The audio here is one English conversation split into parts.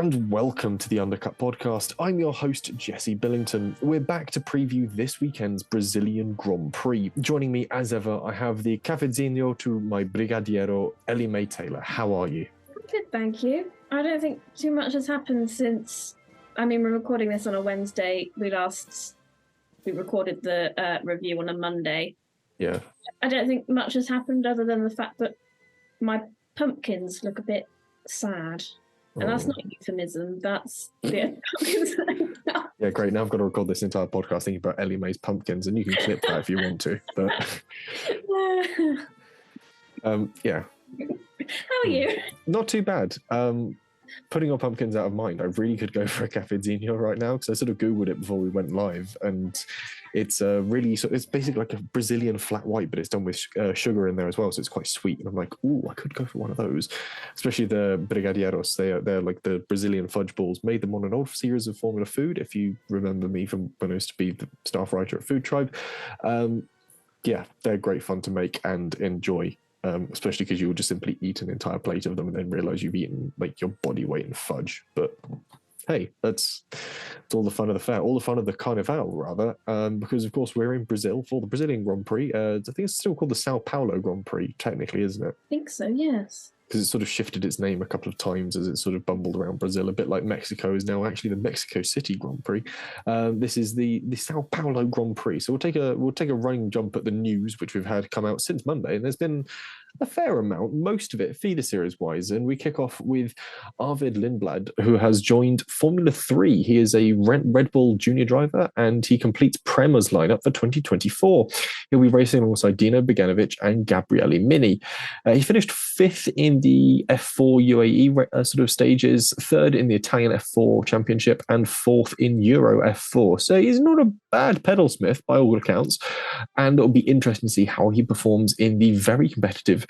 and welcome to the Undercut Podcast. I'm your host, Jesse Billington. We're back to preview this weekend's Brazilian Grand Prix. Joining me, as ever, I have the cafezinho to my brigadiero, Ellie-May Taylor. How are you? Good, thank you. I don't think too much has happened since, we're recording this on a Wednesday. We recorded the review on a Monday. Yeah. I don't think much has happened other than the fact that my pumpkins look a bit sad. And that's not a euphemism, that's the pumpkins. Yeah, great. Now I've got to record this entire podcast thinking about Ellie-May's pumpkins, and you can clip that if you want to. But yeah. How are you? Not too bad. Putting your pumpkins out of mind, I really could go for a cafezinho right now because I sort of Googled it before we went live, and it's it's basically like a Brazilian flat white, but it's done with sugar in there as well, so it's quite sweet. And I'm like, ooh, I could go for one of those, especially the brigadeiros. They're like the Brazilian fudge balls. Made them on an old series of Formula Food, if you remember me from when I used to be the staff writer at Food Tribe. Yeah, they're great fun to make and enjoy. Especially because you'll just simply eat an entire plate of them and then realize you've eaten like your body weight in fudge. But hey, that's all the fun of the fair, all the fun of the Carnival, rather, because of course we're in Brazil for the Brazilian Grand Prix. I think it's still called the São Paulo Grand Prix, technically, isn't it? I think so, yes. Because it sort of shifted its name a couple of times as it sort of bumbled around Brazil, a bit like Mexico is now actually the Mexico City Grand Prix. This is the São Paulo Grand Prix. So we'll take a running jump at the news, which we've had come out since Monday, and there's been a fair amount, most of it feeder series wise. And we kick off with Arvid Lindblad, who has joined Formula 3. He is a Red Bull junior driver, and he completes Prema's lineup for 2024. He'll be racing alongside Dino Beganovic and Gabriele Mini. He finished fifth in the F4 UAE sort of stages, third in the Italian F4 Championship, and fourth in Euro F4. So he's not a bad pedal smith by all accounts, and it'll be interesting to see how he performs in the very competitive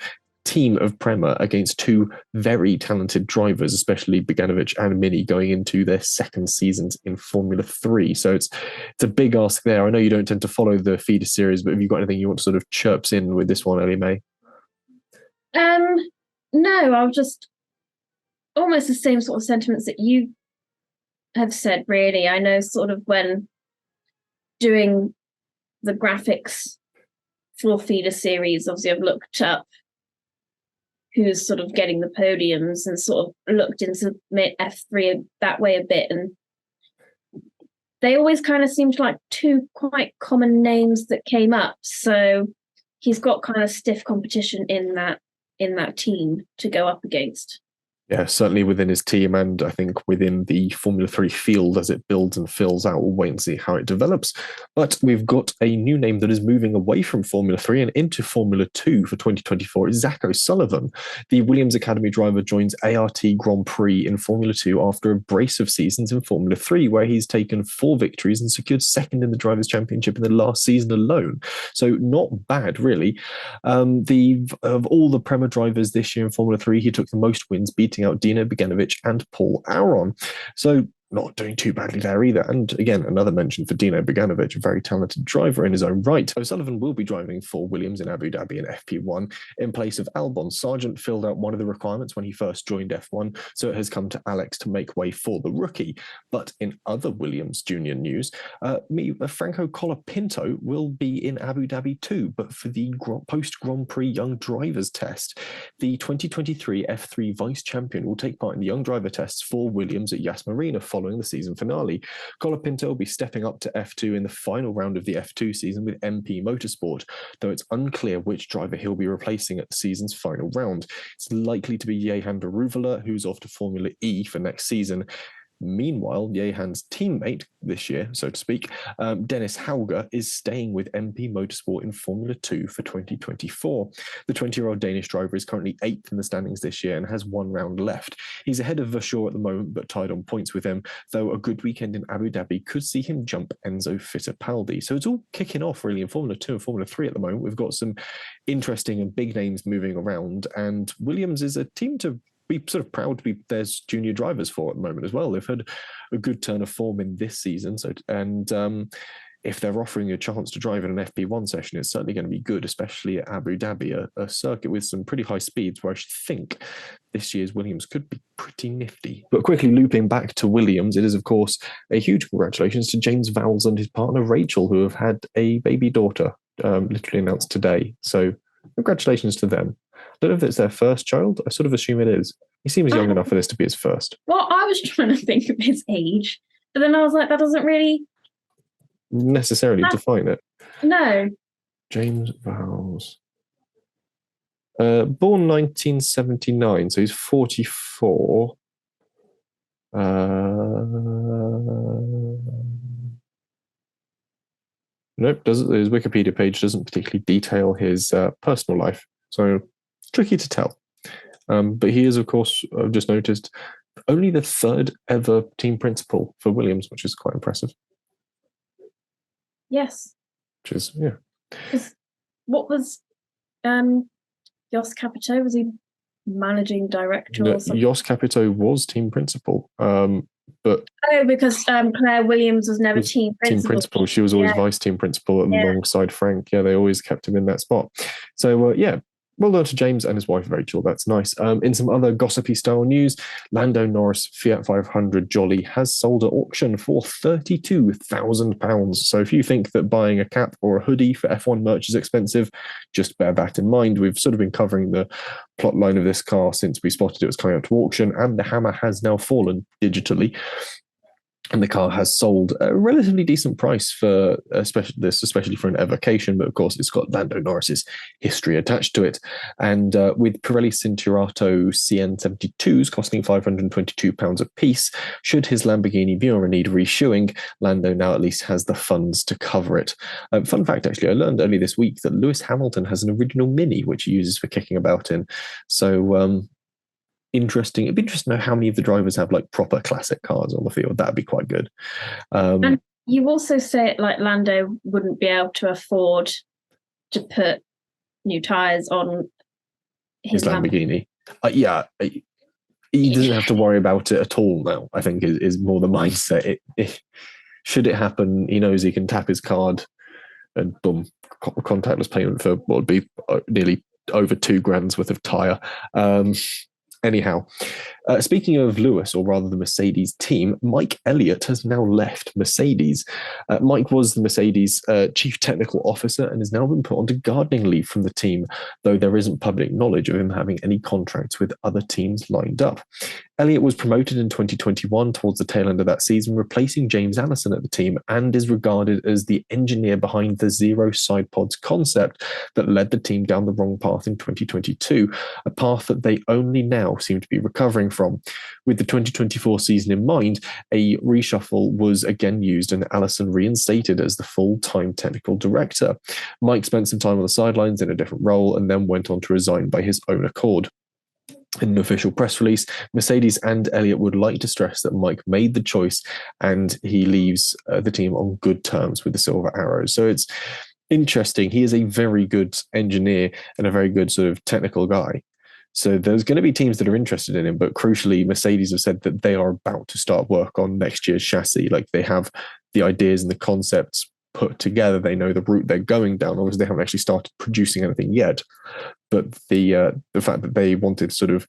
team of Prema against two very talented drivers, especially Beganovic and Mini, going into their second seasons in Formula 3. So it's a big ask there. I know you don't tend to follow the feeder series, but have you got anything you want to sort of chirps in with this one, Ellie-May? No, I'll just almost the same sort of sentiments that you have said, really. I know sort of when doing the graphics for feeder series, obviously I've looked up who's sort of getting the podiums and sort of looked into F3 that way a bit, and they always kind of seemed like two quite common names that came up. So he's got kind of stiff competition in that team to go up against. Yeah, certainly within his team, and I think within the Formula 3 field as it builds and fills out. We'll wait and see how it develops. But we've got a new name that is moving away from Formula 3 and into Formula 2 for 2024. It's Zak O'Sullivan. The Williams Academy driver joins ART Grand Prix in Formula 2 after a brace of seasons in Formula 3, where he's taken 4 victories and secured second in the Drivers' Championship in the last season alone. So not bad, really. Of all the Prema drivers this year in Formula 3, he took the most wins, beating out Dino Beganovic and Paul Aron. So not doing too badly there either. And again, another mention for Dino Beganovic, a very talented driver in his own right. O'Sullivan will be driving for Williams in Abu Dhabi in FP1 in place of Albon. Sargent filled out one of the requirements when he first joined F1, so it has come to Alex to make way for the rookie. But in other Williams junior news, Franco Colapinto will be in Abu Dhabi too, but for the post-Grand Prix Young Drivers Test. The 2023 F3 Vice Champion will take part in the Young Driver Tests for Williams at Yas Marina following the season finale. Colapinto will be stepping up to F2 in the final round of the F2 season with MP Motorsport, though it's unclear which driver he'll be replacing at the season's final round. It's likely to be Jehan Daruvala, who's off to Formula E for next season. Meanwhile, Jehan's teammate this year, so to speak, Dennis Hager, is staying with MP Motorsport in Formula 2 for 2024. The 20-year-old Danish driver is currently 8th in the standings this year and has 1 round left. He's ahead of Vasseur at the moment, but tied on points with him, though a good weekend in Abu Dhabi could see him jump Enzo Fittipaldi. So it's all kicking off really in Formula 2 and Formula 3 at the moment. We've got some interesting and big names moving around, and Williams is a team to be sort of proud to be their junior drivers for at the moment as well. They've had a good turn of form in this season, and if they're offering you a chance to drive in an FP1 session, it's certainly going to be good, especially at Abu Dhabi, a circuit with some pretty high speeds where I think this year's Williams could be pretty nifty. But quickly looping back to Williams, it is, of course, a huge congratulations to James Vowles and his partner Rachel, who have had a baby daughter, literally announced today. So congratulations to them. I don't know if it's their first child. I sort of assume it is. He seems young enough for this to be his first. Well, I was trying to think of his age, but then I was like, that doesn't really necessarily define it. No. James Vowles. Born 1979, so he's 44. Nope, his Wikipedia page doesn't particularly detail his personal life, so it's tricky to tell. But he is, of course, I've just noticed, only the third ever team principal for Williams, which is quite impressive. Yes. Which is, yeah. What was Jos Capito? Was he managing director or something? Jos Capito was team principal. But because Claire Williams was never team principal. She was always vice team principal alongside Frank. Yeah, they always kept him in that spot. So, well done to James and his wife Rachel. That's nice. In some other gossipy style news, Lando Norris Fiat 500 Jolly has sold at auction for £32,000. So if you think that buying a cap or a hoodie for F1 merch is expensive, just bear that in mind. We've sort of been covering the plot line of this car since we spotted it was coming up to auction, and the hammer has now fallen digitally. And the car has sold a relatively decent price for especially for an evocation, but of course it's got Lando Norris's history attached to it. And with Pirelli Cinturato CN72s costing £522 a piece, should his Lamborghini Miura need reshoeing, Lando now at least has the funds to cover it. Fun fact, actually, I learned early this week that Lewis Hamilton has an original Mini, which he uses for kicking about in. So, interesting. It'd be interesting to know how many of the drivers have like proper classic cars on the field. That'd be quite good. And you also say like Lando wouldn't be able to afford to put new tyres on his Lamborghini. He doesn't have to worry about it at all now, I think is more the mindset. Should it happen, he knows he can tap his card and boom, contactless payment for what would be nearly over $2,000 worth of tyre. Anyhow, speaking of Lewis, or rather the Mercedes team, Mike Elliott has now left Mercedes. Mike was the Mercedes chief technical officer and has now been put onto gardening leave from the team, though there isn't public knowledge of him having any contracts with other teams lined up. Elliott was promoted in 2021 towards the tail end of that season, replacing James Allison at the team, and is regarded as the engineer behind the zero side pods concept that led the team down the wrong path in 2022, a path that they only now seem to be recovering from. With the 2024 season in mind, a reshuffle was again used and Allison reinstated as the full-time technical director. Mike spent some time on the sidelines in a different role and then went on to resign by his own accord. In an official press release, Mercedes and Elliott would like to stress that Mike made the choice and he leaves the team on good terms with the Silver Arrows. So it's interesting. He is a very good engineer and a very good sort of technical guy. So there's going to be teams that are interested in him, but crucially, Mercedes have said that they are about to start work on next year's chassis. Like they have the ideas and the concepts put together. They know the route they're going down. Obviously, they haven't actually started producing anything yet. But the fact that they wanted to sort of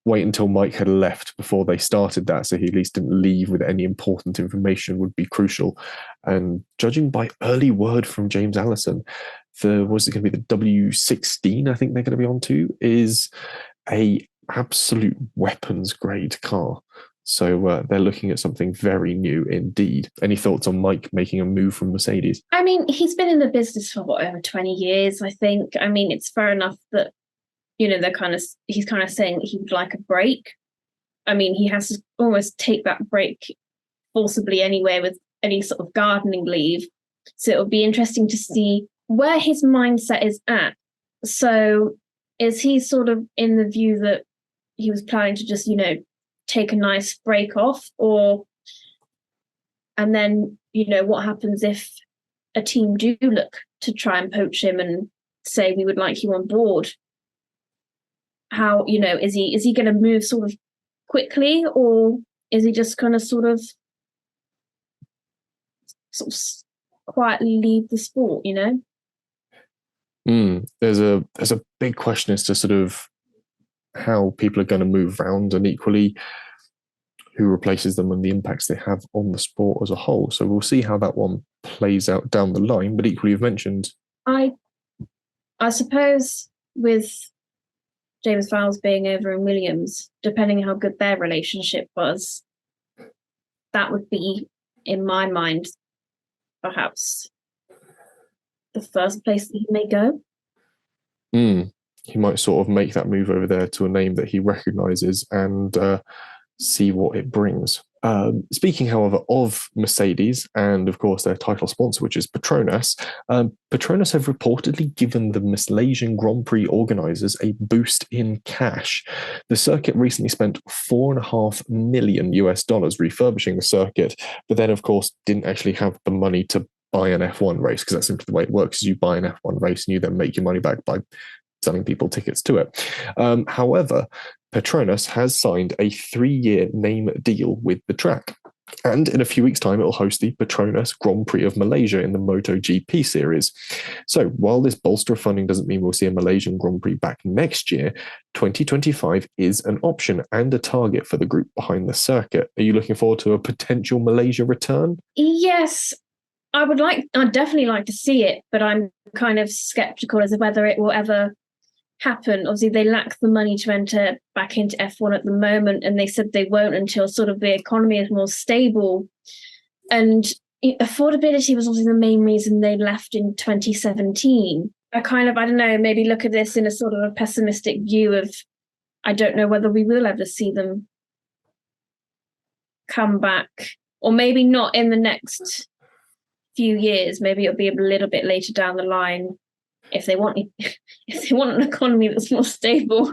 wait until Mike had left before they started that, so he at least didn't leave with any important information, would be crucial. And judging by early word from James Allison, what's it going to be, the W16, I think they're going to be on to, is a absolute weapons grade car. So they're looking at something very new indeed. Any thoughts on Mike making a move from Mercedes? I mean, he's been in the business for over 20 years, I think. I mean, it's fair enough that, you know, he's kind of saying that he would like a break. I mean, he has to almost take that break forcibly anyway with any sort of gardening leave. So it'll be interesting to see where his mindset is at. So is he sort of in the view that he was planning to just, you know, take a nice break off, and then, you know, what happens if a team do look to try and poach him and say, we would like you on board? How, you know, is he going to move sort of quickly, or is he just going to sort of sort of quietly leave the sport, you know? There's a big question as to sort of how people are going to move around, and equally who replaces them and the impacts they have on the sport as a whole. So we'll see how that one plays out down the line. But equally, you've mentioned, I suppose with James Vowles being over in Williams, depending how good their relationship was, that would be, in my mind, perhaps the first place that he may go. He might sort of make that move over there to a name that he recognises and see what it brings. Speaking, however, of Mercedes and, of course, their title sponsor, which is Petronas, Petronas have reportedly given the Malaysian Grand Prix organisers a boost in cash. The circuit recently spent $4.5 million refurbishing the circuit, but then, of course, didn't actually have the money to buy an F1 race, because that's simply the way it works. Is you buy an F1 race and you then make your money back by selling people tickets to it. However, Petronas has signed a 3-year name deal with the track. And in a few weeks' time, it will host the Petronas Grand Prix of Malaysia in the MotoGP series. So while this bolster of funding doesn't mean we'll see a Malaysian Grand Prix back next year, 2025 is an option and a target for the group behind the circuit. Are you looking forward to a potential Malaysia return? Yes, I'd definitely like to see it, but I'm kind of skeptical as to whether it will ever happen. Obviously, they lack the money to enter back into F1 at the moment, and they said they won't until sort of the economy is more stable. And affordability was obviously the main reason they left in 2017. I don't know, maybe look at this in a sort of a pessimistic view of, I don't know whether we will ever see them come back, or maybe not in the next few years. Maybe it'll be a little bit later down the line if they want an economy that's more stable.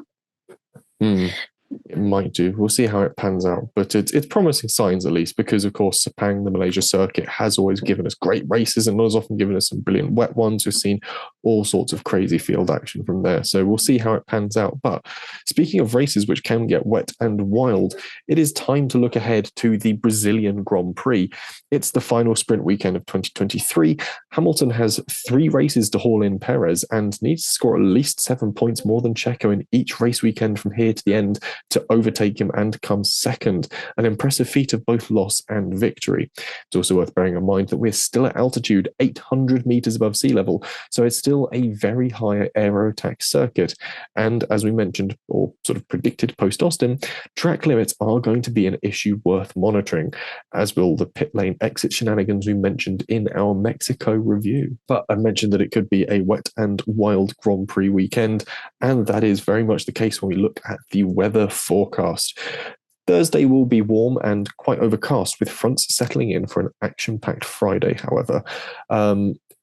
It might do. We'll see how it pans out, but it's promising signs, at least, because of course Sepang, the Malaysia circuit, has always given us great races and has often given us some brilliant wet ones. We've seen all sorts of crazy field action from there, so we'll see how it pans out. But speaking of races which can get wet and wild, it is time to look ahead to the Brazilian Grand Prix. It's the final sprint weekend of 2023. Hamilton has 3 races to haul in Perez and needs to score at least 7 points more than Checo in each race weekend from here to the end to overtake him and come second, an impressive feat of both loss and victory. It's also worth bearing in mind that we're still at altitude 800 meters above sea level, so it's still a very high aero attack circuit. And as we mentioned, or sort of predicted post-Austin, track limits are going to be an issue worth monitoring, as will the pit lane exit shenanigans we mentioned in our Mexico review. But I mentioned that it could be a wet and wild Grand Prix weekend, and that is very much the case when we look at the weather forecast. Thursday will be warm and quite overcast, with fronts settling in for an action-packed Friday, however.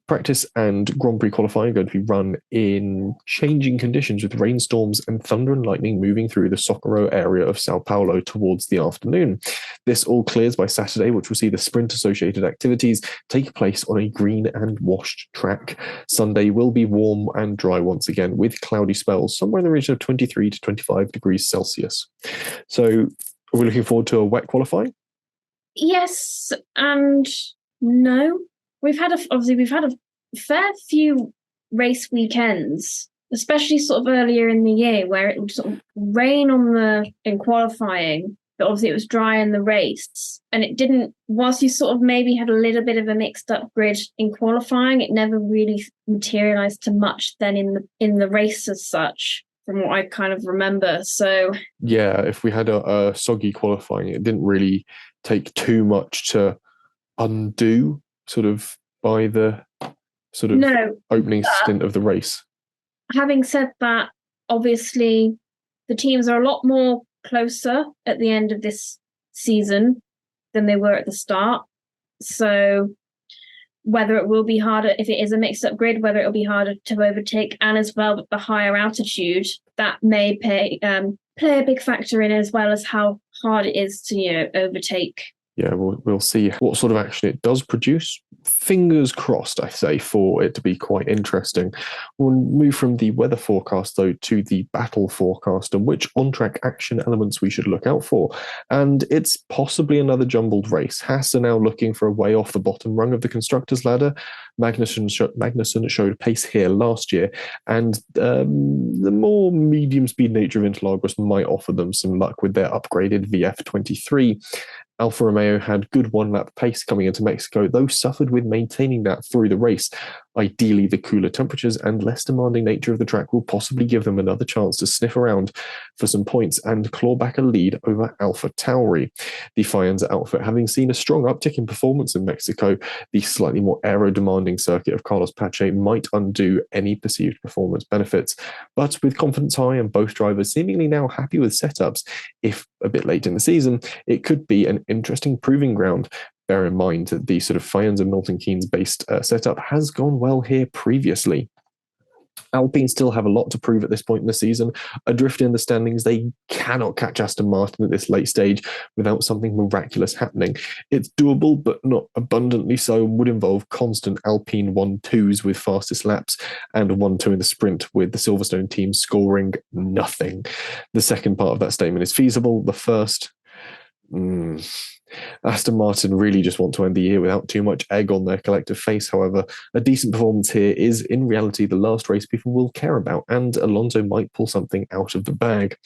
Practice and Grand Prix qualifying are going to be run in changing conditions, with rainstorms and thunder and lightning moving through the Socorro area of Sao Paulo towards the afternoon. This all clears by Saturday, which will see the sprint-associated activities take place on a green and washed track. Sunday will be warm and dry once again, with cloudy spells somewhere in the region of 23 to 25 degrees Celsius. So are we looking forward to a wet qualifying? Yes and no. We've had a fair few race weekends, especially sort of earlier in the year, where it would sort of rain in qualifying, but obviously it was dry in the race. And it didn't, whilst you sort of maybe had a little bit of a mixed up grid in qualifying, it never really materialized to much then in the race as such, from what I kind of remember. So yeah, if we had a soggy qualifying, it didn't really take too much to undo sort of by the sort of opening stint of the race. Having said that, obviously the teams are a lot more closer at the end of this season than they were at the start. So whether it will be harder, if it is a mixed up grid, whether it'll be harder to overtake, and as well with the higher altitude, that may play a big factor in, as well as how hard it is to overtake. Yeah, we'll see what sort of action it does produce. Fingers crossed, I say, for it to be quite interesting. We'll move from the weather forecast, though, to the battle forecast and which on-track action elements we should look out for. And it's possibly another jumbled race. Haas are now looking for a way off the bottom rung of the constructors' ladder. Magnussen showed pace here last year, and the more medium-speed nature of Interlagos might offer them some luck with their upgraded VF23. Alfa Romeo had good one-lap pace coming into Mexico, though suffered with maintaining that through the race. Ideally, the cooler temperatures and less demanding nature of the track will possibly give them another chance to sniff around for some points and claw back a lead over Alpha Tauri. The Faenza outfit, having seen a strong uptick in performance in Mexico, the slightly more aero-demanding circuit of Carlos Pache might undo any perceived performance benefits. But with confidence high and both drivers seemingly now happy with setups, if a bit late in the season, it could be an interesting proving ground. Bear in mind that the sort of Faenza Milton Keynes based setup has gone well here previously. Alpine still have a lot to prove at this point in the season. Adrift in the standings, they cannot catch Aston Martin at this late stage without something miraculous happening. It's doable, but not abundantly so, and would involve constant Alpine 1-2s with fastest laps and 1-2 in the sprint, with the Silverstone team scoring nothing. The second part of that statement is feasible. The first... Aston Martin really just want to end the year without too much egg on their collective face. However, a decent performance here is in reality the last race people will care about, and Alonso might pull something out of the bag.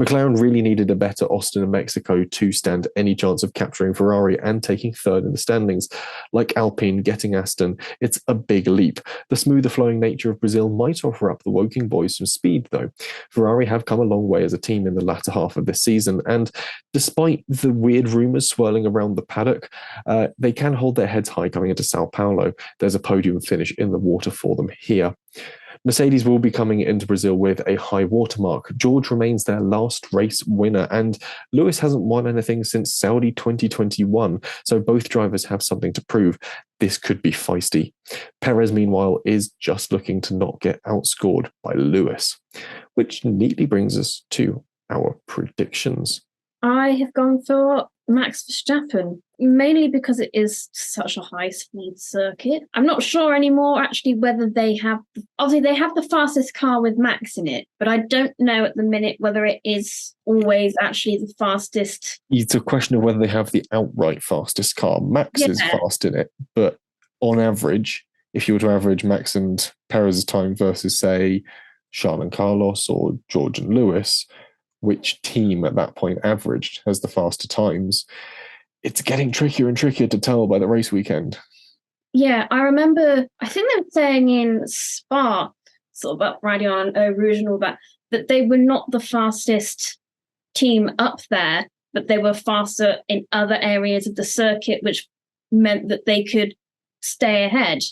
McLaren really needed a better Austin and Mexico to stand any chance of capturing Ferrari and taking third in the standings. Like Alpine getting Aston, it's a big leap. The smoother flowing nature of Brazil might offer up the Woking boys some speed, though. Ferrari have come a long way as a team in the latter half of this season, and despite the weird rumours swirling around the paddock, they can hold their heads high coming into Sao Paulo. There's a podium finish in the water for them here. Mercedes will be coming into Brazil with a high watermark. George remains their last race winner, and Lewis hasn't won anything since Saudi 2021, so both drivers have something to prove. This could be feisty. Perez, meanwhile, is just looking to not get outscored by Lewis, which neatly brings us to our predictions. I have gone for Max Verstappen, mainly because it is such a high-speed circuit. I'm not sure anymore, actually, whether they have... Obviously, they have the fastest car with Max in it, but I don't know at the minute whether it is always actually the fastest. It's a question of whether they have the outright fastest car. Max is fast in it, but on average, if you were to average Max and Perez's time versus, say, Charles and Carlos or George and Lewis, which team at that point averaged has the faster times, it's getting trickier and trickier to tell by the race weekend. Yeah, I remember, I think they were saying in Spa, sort of up riding on Eau Rouge and all that they were not the fastest team up there, but they were faster in other areas of the circuit, which meant that they could stay ahead.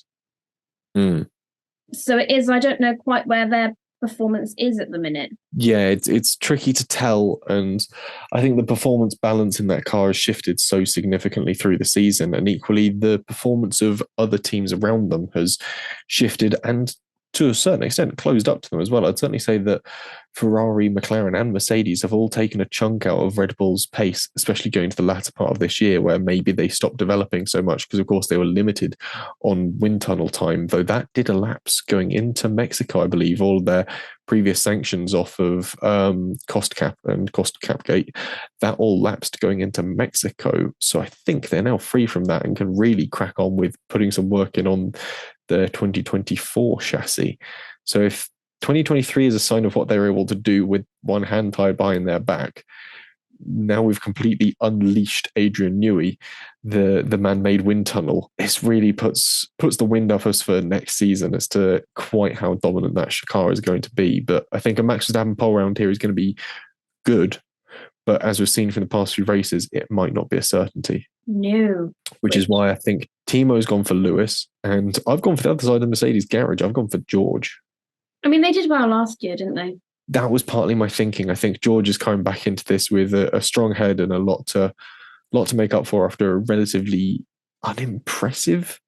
So it is, I don't know quite where their performance is at the minute. Yeah, it's tricky to tell, and I think the performance balance in that car has shifted so significantly through the season, and equally the performance of other teams around them has shifted and to a certain extent closed up to them as well. I'd certainly say that Ferrari, McLaren and Mercedes have all taken a chunk out of Red Bull's pace, especially going to the latter part of this year where maybe they stopped developing so much because of course they were limited on wind tunnel time, though that did elapse going into Mexico. I believe all of their previous sanctions off of cost cap and cost cap gate, that all lapsed going into Mexico. So I think they're now free from that and can really crack on with putting some work in on the 2024 chassis. So if 2023 is a sign of what they were able to do with one hand tied behind their back, now we've completely unleashed Adrian Newey, the man-made wind tunnel. This really puts the wind up us for next season as to quite how dominant that car is going to be. But I think a Max Verstappen pole round here is going to be good. But as we've seen from the past few races, it might not be a certainty. No. Which is why I think Timo's gone for Lewis, and I've gone for the other side of the Mercedes garage. I've gone for George. I mean, they did well last year, didn't they? That was partly my thinking. I think George is coming back into this with a strong head and a lot to make up for after a relatively unimpressive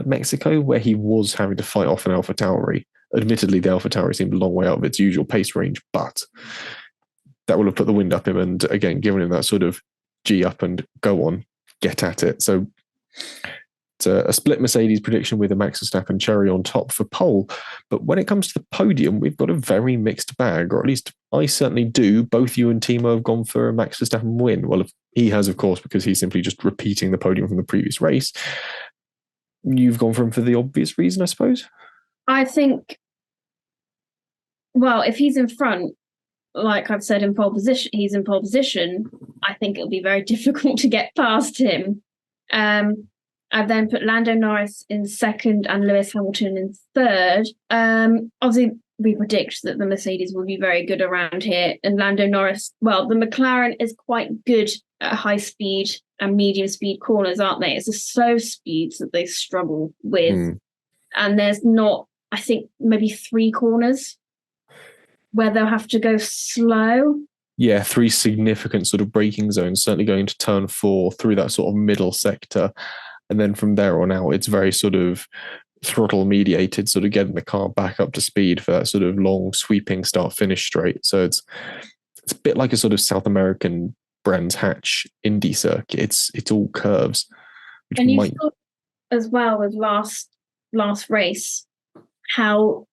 Mexico, where he was having to fight off an AlphaTauri. Admittedly, the AlphaTauri seemed a long way out of its usual pace range, but that will have put the wind up him and, again, given him that sort of G up and go on, get at it. So it's a split Mercedes prediction with a Max Verstappen cherry on top for pole. But when it comes to the podium, we've got a very mixed bag, or at least I certainly do. Both you and Timo have gone for a Max Verstappen win. Well, he has, of course, because he's simply just repeating the podium from the previous race. You've gone for him for the obvious reason, I suppose? I think, well, if he's in front, like I've said, he's in pole position, I think it'll be very difficult to get past him. I've then put Lando Norris in second and Lewis Hamilton in third. Obviously, we predict that the Mercedes will be very good around here. And Lando Norris, well, the McLaren is quite good at high speed and medium speed corners, aren't they? It's the slow speeds that they struggle with. And there's not, I think, maybe 3 corners where they'll have to go slow. Yeah, 3 significant sort of braking zones, certainly going to turn 4 through that sort of middle sector. And then from there on out, it's very sort of throttle mediated, sort of getting the car back up to speed for that sort of long sweeping start finish straight. So it's a bit like a sort of South American Brands Hatch Indy circuit. It's all curves. And you saw as well with last race how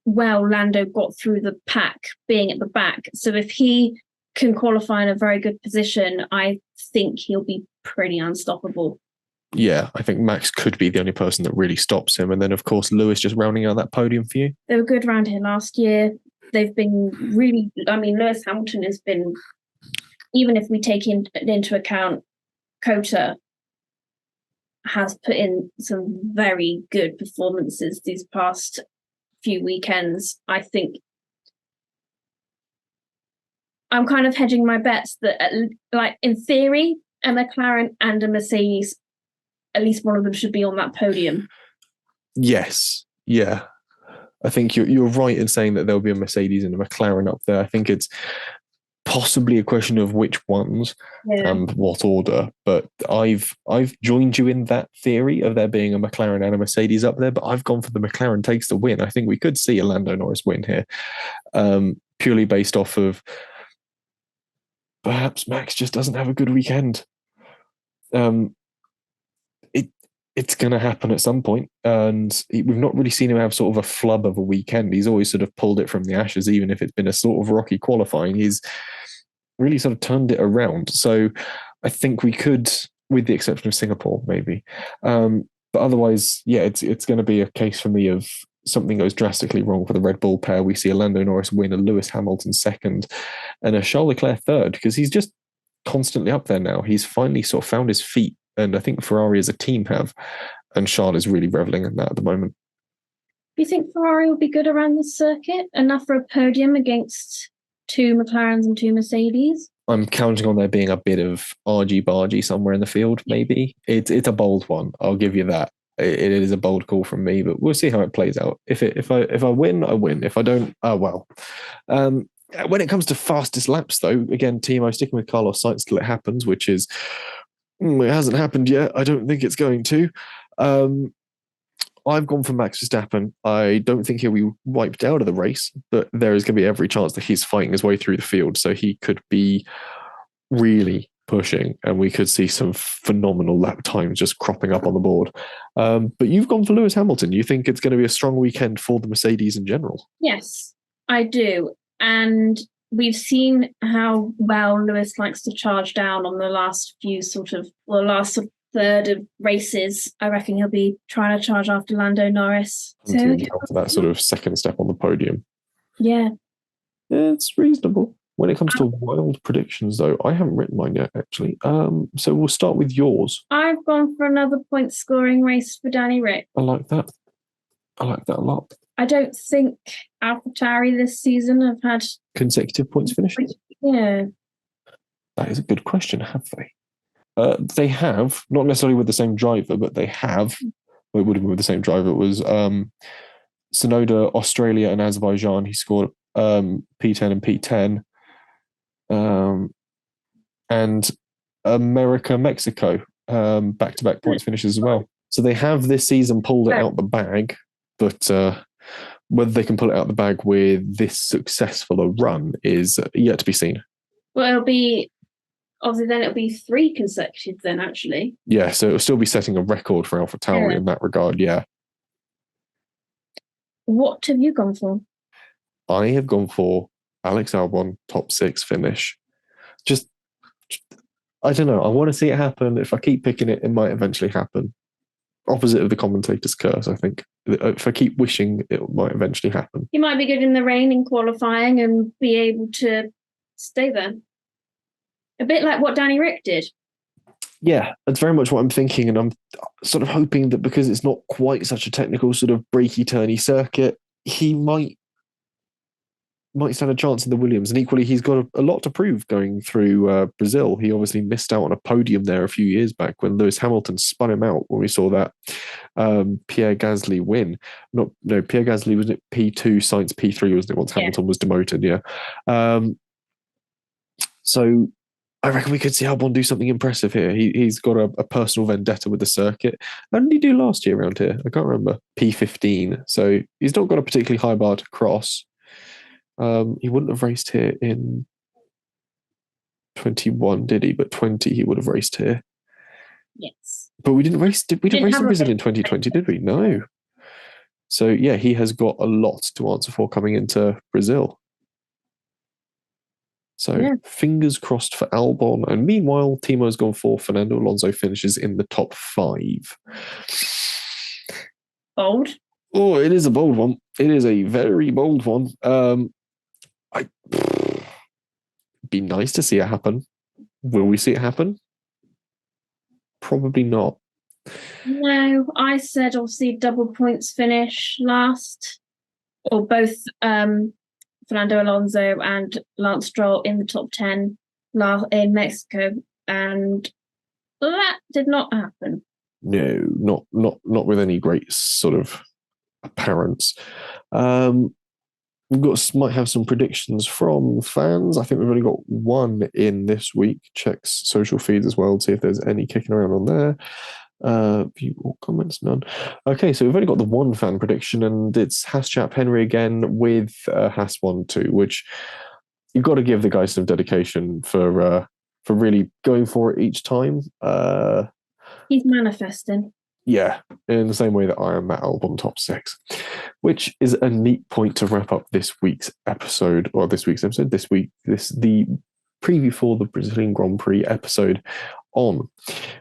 well Lando got through the pack being at the back. So if he can qualify in a very good position, I think he'll be pretty unstoppable. Yeah, I think Max could be the only person that really stops him. And then, of course, Lewis just rounding out that podium for you. They were good around here last year. They've been really, I mean, Lewis Hamilton has been, even if we take into account Cota, has put in some very good performances these past few weekends. I think I'm kind of hedging my bets that, like, in theory, a McLaren and a Mercedes, at least one of them should be on that podium. Yes. Yeah. I think you're right in saying that there'll be a Mercedes and a McLaren up there. I think it's possibly a question of which ones and what order. But I've joined you in that theory of there being a McLaren and a Mercedes up there, but I've gone for the McLaren takes the win. I think we could see a Lando Norris win here, purely based off of perhaps Max just doesn't have a good weekend. It's going to happen at some point, and we've not really seen him have sort of a flub of a weekend. He's always sort of pulled it from the ashes, even if it's been a sort of rocky qualifying. He's really sort of turned it around. So I think we could, with the exception of Singapore, maybe. But otherwise, yeah, it's going to be a case for me of something goes drastically wrong for the Red Bull pair. We see a Lando Norris win, a Lewis Hamilton second, and a Charles Leclerc third, because he's just constantly up there now. He's finally sort of found his feet. And I think Ferrari as a team have. And Charles is really reveling in that at the moment. Do you think Ferrari will be good around the circuit? Enough for a podium against 2 McLarens and 2 Mercedes? I'm counting on there being a bit of argy-bargy somewhere in the field, maybe. It's a bold one. I'll give you that. It is a bold call from me, but we'll see how it plays out. If I win, I win. If I don't, oh well. When it comes to fastest laps, though, again, Timo sticking with Carlos Sainz till it happens, which is... it hasn't happened yet. I don't think it's going to. I've gone for Max Verstappen. I don't think he'll be wiped out of the race, but there is going to be every chance that he's fighting his way through the field. So he could be really pushing, and we could see some phenomenal lap times just cropping up on the board. But you've gone for Lewis Hamilton. You think it's going to be a strong weekend for the Mercedes in general? Yes, I do. And we've seen how well Lewis likes to charge down on the last third of races. I reckon he'll be trying to charge after Lando Norris. After that sort of second step on the podium. Yeah. It's reasonable. When it comes to wild predictions, though, I haven't written mine yet, actually. So we'll start with yours. I've gone for another point-scoring race for Danny Ric. I like that. I like that a lot. I don't think AlphaTauri this season have had consecutive points finishes. Yeah. That is a good question, have they? They have, not necessarily with the same driver, but they have. Well, it would have been with the same driver. It was Sonoda, Australia, and Azerbaijan. He scored P10 and P10. And America, Mexico, back-to-back points finishes as well. So they have this season pulled it out the bag, but whether they can pull it out the bag with this successful a run is yet to be seen. Well, it'll be obviously then it'll be 3 consecutive then, actually. Yeah, so it'll still be setting a record for AlphaTauri in that regard, yeah. What have you gone for? I have gone for Alex Albon top 6 finish. Just, I don't know. I want to see it happen. If I keep picking it, it might eventually happen. Opposite of the commentator's curse, I think. If I keep wishing, it might eventually happen. You might be good in the rain in qualifying and be able to stay there. A bit like what Danny Rick did. Yeah, that's very much what I'm thinking. And I'm sort of hoping that because it's not quite such a technical sort of breaky, turny circuit, he might stand a chance in the Williams. And equally, he's got a lot to prove going through Brazil. He obviously missed out on a podium there a few years back when Lewis Hamilton spun him out when we saw that Pierre Gasly win. Pierre Gasly was at P2, Sainz P3, wasn't it, once Hamilton was demoted, yeah. So I reckon we could see Albon do something impressive here. He's got a personal vendetta with the circuit. How did he do last year around here? I can't remember. P15. So he's not got a particularly high bar to cross. He wouldn't have raced here in 21, did he? But 20, he would have raced here. Yes. But we didn't race. We didn't race in Brazil in 2020, did we? No. So yeah, he has got a lot to answer for coming into Brazil. So fingers crossed for Albon. And meanwhile, Timo's gone for Fernando Alonso finishes in the top 5. Bold. Oh, it is a bold one. It is a very bold one. It'd be nice to see it happen. Will we see it happen? Probably not. No, I said obviously double points finish last, or both Fernando Alonso and Lance Stroll in the top 10 in Mexico, and that did not happen. No, not with any great sort of appearance. Might have some predictions from fans. I think we've only got one in this week. Check social feeds as well to see if there's any kicking around on there. View or comments, none. Okay, so we've only got the one fan prediction, and it's Haas chap Henry again with Haas 1-2, which you've got to give the guy some dedication for really going for it each time. He's manifesting. Yeah, in the same way that I am Matt Albon top 6, which is a neat point to wrap up this week's episode, the preview for the Brazilian Grand Prix episode on.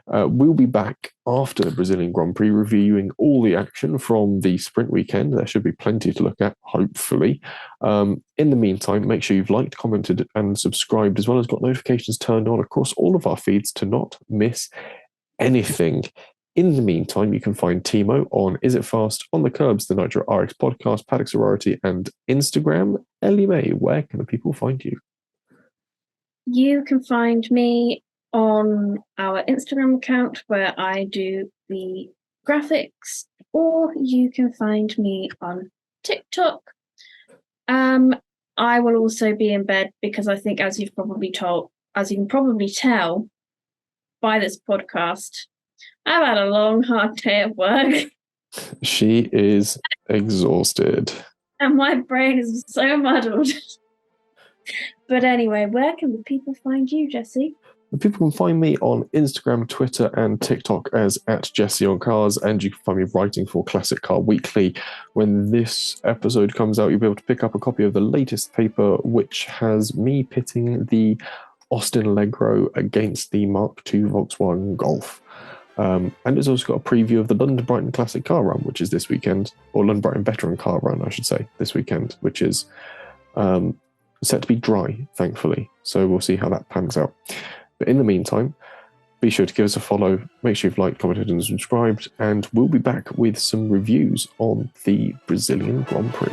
We'll be back after the Brazilian Grand Prix reviewing all the action from the sprint weekend. There should be plenty to look at, hopefully. In the meantime, make sure you've liked, commented, and subscribed, as well as got notifications turned on across all of our feeds to not miss anything. In the meantime, you can find Timo on Is It Fast, On the Curbs, the Nitro RX podcast, Paddock Sorority, and Instagram. Ellie-May, where can the people find you? You can find me on our Instagram account where I do the graphics, or you can find me on TikTok. I will also be in bed because I think, as you can probably tell by this podcast, I've had a long, hard day at work. She is exhausted. And my brain is so muddled. But anyway, where can the people find you, Jesse? The people can find me on Instagram, Twitter, and TikTok as @JesseOnCars, and you can find me writing for Classic Car Weekly. When this episode comes out, you'll be able to pick up a copy of the latest paper, which has me pitting the Austin Allegro against the Mark II Volkswagen Golf. And it's also got a preview of the London Brighton Classic Car Run, which is this weekend, or London Brighton Veteran Car Run, I should say, this weekend, which is set to be dry, thankfully. So we'll see how that pans out. But in the meantime, be sure to give us a follow, make sure you've liked, commented, and subscribed, and we'll be back with some reviews on the Brazilian Grand Prix.